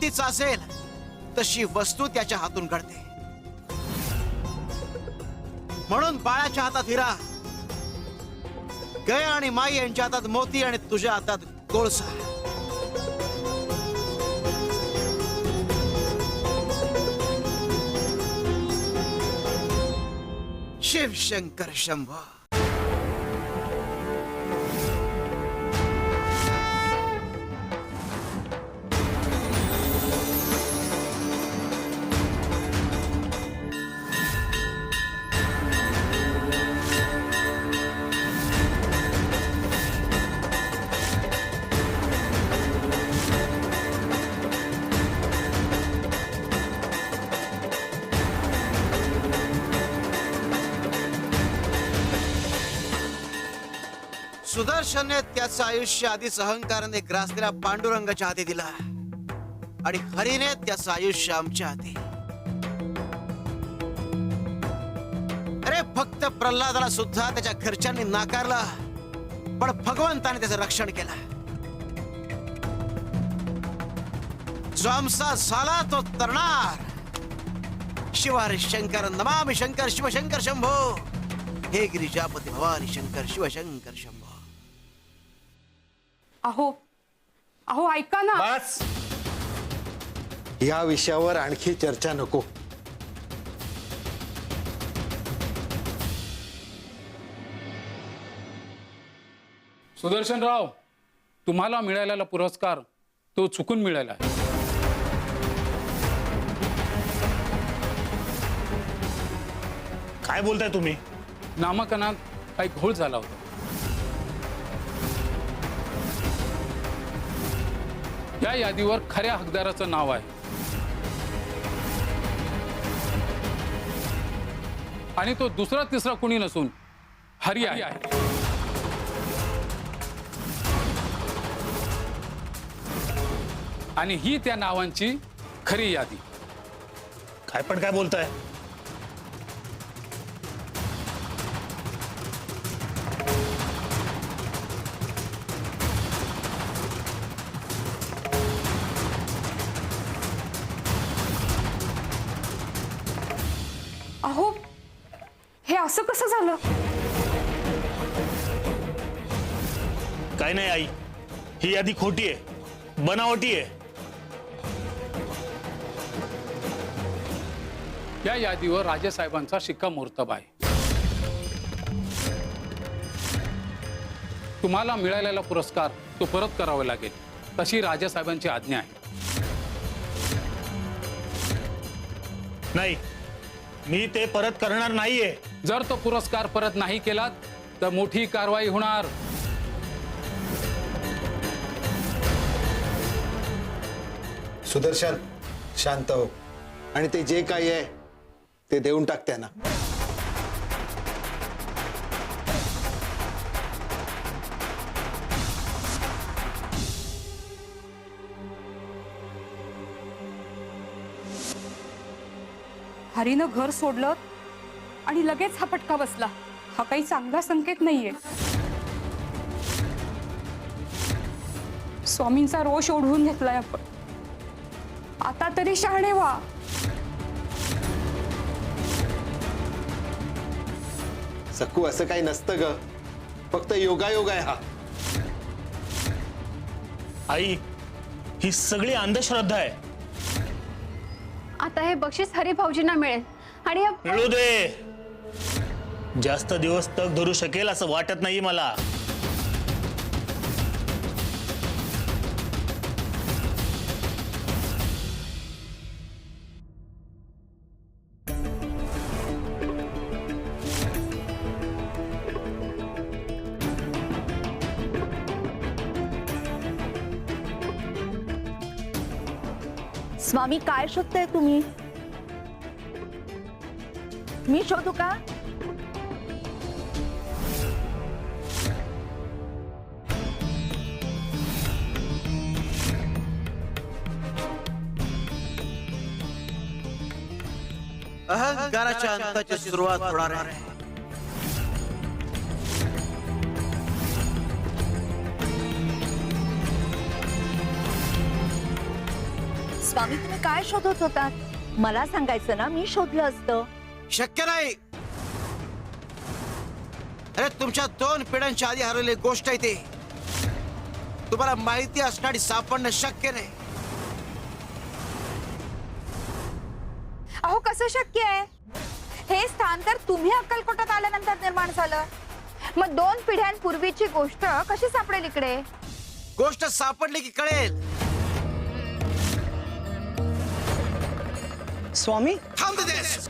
किमतीचा असेल तशी वस्तू त्याच्या हातून घडते. म्हणून बाळाच्या हातात हिरा, गया आणि माई यांच्या हातात मोती आणि तुझ्या हातात कोळसा. शिव शंकर शंभो. सुदर्शनने त्याचं आयुष्य आधीच अहंकाराने ग्रासलेल्या पांडुरंगाच्या हाती दिला आणि हरीने त्याचं आयुष्य आमच्या हाती. अरे फक्त प्रल्हादाला सुद्धा त्याच्या घरच्यांनी नाकारलं, पण भगवंताने त्याचं रक्षण केलं. जो आमचा झाला तो तरणार. शिव हरी शंकर नमामि शंकर शिव शंकर शंभो. हे गिरिजापती भवानी शंकर शिव शंकर शंभो. अहो अहो ऐका ना. बस, या विषयावर आणखी चर्चा नको. सुदर्शनराव, तुम्हाला मिळालेला पुरस्कार तो चुकून मिळाला आहे. काय बोलताय तुम्ही? नामांकनात काही घोळ झाला होता. या यादीवर खऱ्या हकदाराचं नाव आहे आणि तो दुसरा तिसरा कुणी नसून हरी आहे. आणि ही त्या नावांची खरी यादी. काय पण काय बोलताय? अहो हे असं कसं झालं? काय नाही आई, ही यादी खोटी आहे, बनावटी आहे. या यादीवर राजेसाहेबांचा शिक्कामोर्तब आहे. तुम्हाला मिळालेला पुरस्कार तो परत करावा लागेल, तशी राजेसाहेबांची आज्ञा आहे. नाही, मी ते परत करणार नाहीये. जर तो पुरस्कार परत नाही केलात तर मोठी कारवाई होणार. सुदर्शन, शांत हो आणि ते जे काही आहे ते देऊन टाक त्यांना. हरीनं घर सोडलं आणि लगेच हा फटका बसला. हा काही चांगला संकेत नाहीये. स्वामींचा रोष ओढवून घेतलाय आपण. आता तरी शहाणे व्हा. सकू, असं काही नसतं ग, फक्त योगायोग आहे हा. आई, ही सगळी अंधश्रद्धा आहे. आता हे बक्षीस हरी भाऊजींना मिळेल आणि मिळू दे. जास्त दिवस तग धरू शकेल असं वाटत नाही मला. स्वामी, काय शोधताय तुम्ही? मी शोधू का? अहंकाराच्या अंताची सुरुवात होणार आहे. स्वामी तुम्ही काय शोधत होतात मला सांगायचं ना, मी शोधलं असतं. शक्य नाही. अरे तुमच्या 2 पिढ्यांच्या आधी हरवलेली गोष्ट आहे ती. तुम्हाला माहिती असणारी सापडणं शक्य नाही. अहो कसं शक्य आहे? हे स्थान तर तुम्ही अक्कलकोटात आल्यानंतर निर्माण झालं. मग 2 पिढ्यांपूर्वीची गोष्ट कशी सापडेल इकडे? गोष्ट सापडली की कळेल. स्वामी थांब देस.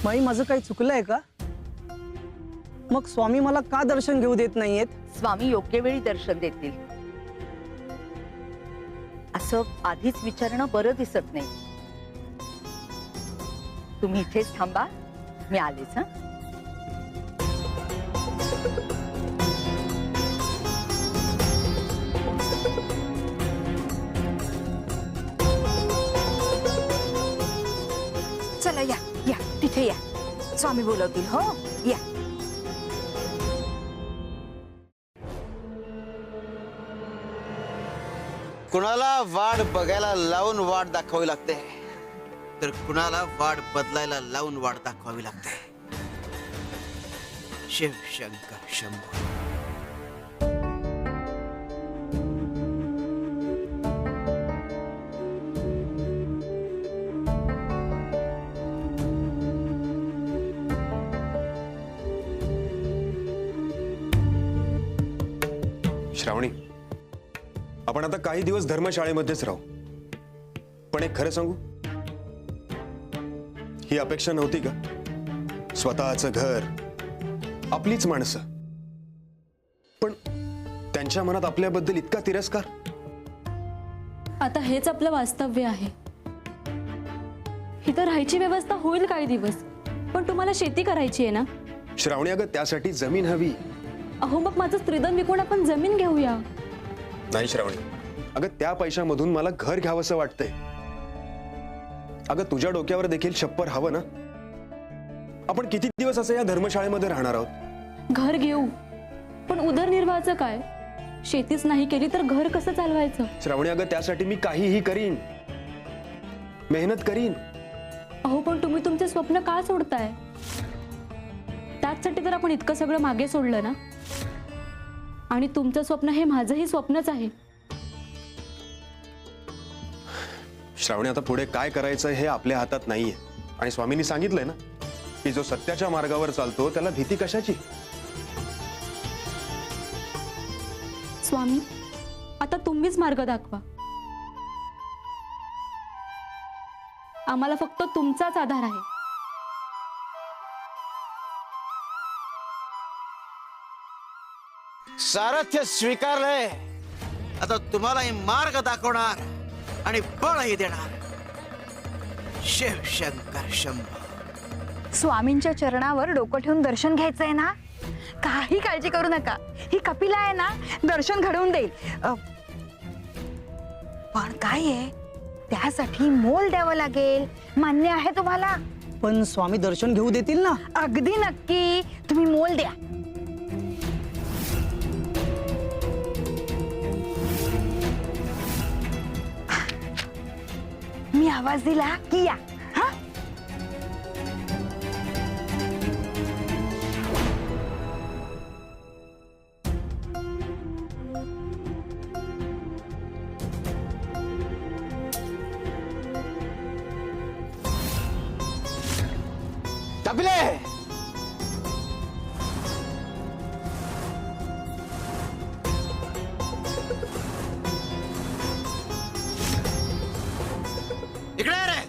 माई माझं काही चुकलंय का? मग स्वामी मला का दर्शन घेऊ देत नाहीयेत? स्वामी योग्य वेळी दर्शन देतील असं आधीच विचारणं बरं दिसत नाही. तुम्ही इथेच थांबा, मी आलेच. हं चला या या तिथे या. स्वामी बोलवतील. हो या. कुणाला वाट बघायला लावून वाट दाखवावी लागते, तर कुणाला वाट बदलायला लावून वाट दाखवावी लागते. शिव शंकर शंभू. श्रावणी, आपण आता काही दिवस धर्मशाळेमध्येच राहू. पण एक खरं सांगू, ही अपेक्षा नव्हती का? स्वतःचं घर, आपलीच माणसं, पण त्यांच्या मनात आपल्याबद्दल इतका तिरस्कार. आता हेच आपलं वास्तव्य आहे. इथं राहायची व्यवस्था होईल काही दिवस, पण तुम्हाला शेती करायची आहे ना? श्रावणी, अगं त्यासाठी जमीन हवी. अहो मग माझं स्त्रीधन विकून आपण जमीन घेऊया. नाही श्रावणी, अगं त्या पैशामधून मला घर घ्यावंसं वाटतंय. अगं तुझ्या डोक्यावर देखील छप्पर हवं ना? आपण किती दिवस असं या धर्मशाळेमध्ये राहणार आहोत? घर घेऊ, पण उदरनिर्वाहाचं काय? शेतीच नाही केली तर घर कसं चालवायचं? श्रावणी, अगं त्यासाठी मी काहीही करीन, मेहनत करीन. अहो पण तुम्ही तुमचे स्वप्न का सोडताय? त्याचसाठी तर आपण इतकं सगळं मागे सोडलं ना. आणि तुमचं स्वप्न हे माझंही स्वप्नच आहे. श्रावणी, आता पुढे काय करायचं हे आपल्या हातात नाहीये. आणि स्वामींनी सांगितलंय ना की जो सत्याच्या मार्गावर चालतो त्याला भीती कशाची? स्वामी, आता तुम्हीच मार्ग दाखवा. आम्हाला फक्त तुमचाच आधार आहे. सारथ्य स्वीकारलंय. आता तुम्हालाही मार्ग दाखवणार आणि बळही देणार. शिव शंकर शंभू. स्वामींच्या चरणावर डोकं ठेवून दर्शन घ्यायचंय ना. काही काळजी करू नका. ही कपिला आहे ना, दर्शन घडवून देईल. पण काय आहे, त्यासाठी मोल द्यावं लागेल. मान्य आहे तुम्हाला? पण स्वामी दर्शन घेऊ देतील ना? अगदी नक्की. तुम्ही मोल द्या. मी आवाज दिला की या. हा कपिले, इकडे ये रे.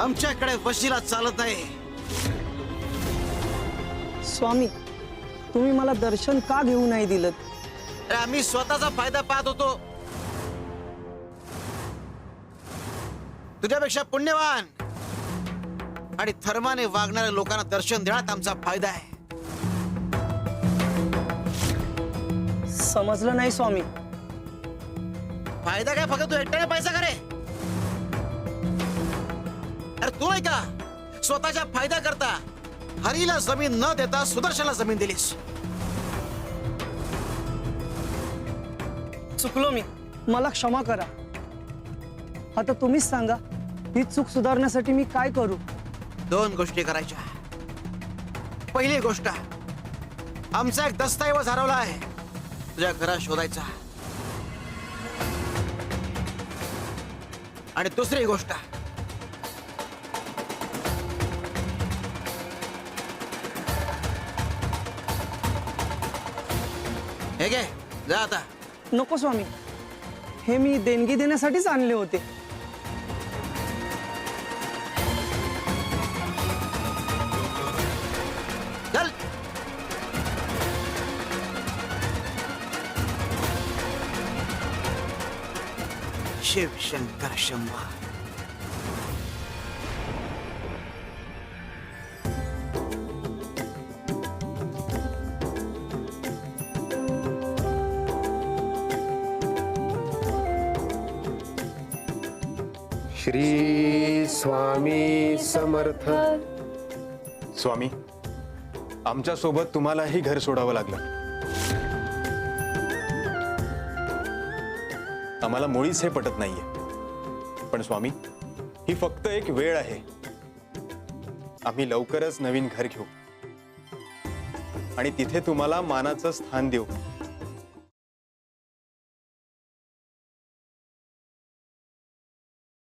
आमच्याकडे वशिला चालत नाही. स्वामी, तुम्ही मला दर्शन का घेऊ नाही दिलं? अरे आम्ही स्वतःचा फायदा पाहत होतो. तुझ्यापेक्षा पुण्यवान आणि धर्माने वागणाऱ्या लोकांना दर्शन देण्यात आमचा फायदा आहे. समजलं नाही स्वामी. फायदा काय फक्त तू एकट्याने पैसा करे? अरे तू नाही का स्वतःच्या फायदा करता हरीला जमीन न देता सुदर्शनला जमीन दिलीस? चुकलो मी, मला क्षमा करा. आता तुम्हीच सांगा, ही चूक सुधारण्यासाठी मी काय करू? 2 गोष्टी करायच्या. पहिली गोष्ट, आमचा एक दस्तऐवज हरवला आहे, तुझ्या घरात शोधायचा. आणि दुसरी गोष्ट, हे घे, जा आता. नको स्वामी, हे मी देणगी देण्यासाठीच आणले होते. चल. शिव शंकर शंभो. श्री स्वामी समर्थ. स्वामी, आमच्या सोबत तुम्हालाही घर सोडावं लागलं. आम्हाला मुळीच हे पटत नाहीये. पण स्वामी, ही फक्त एक वेळ आहे. आम्ही लवकरच नवीन घर घेऊ आणि तिथे तुम्हाला मानाचं स्थान देऊ.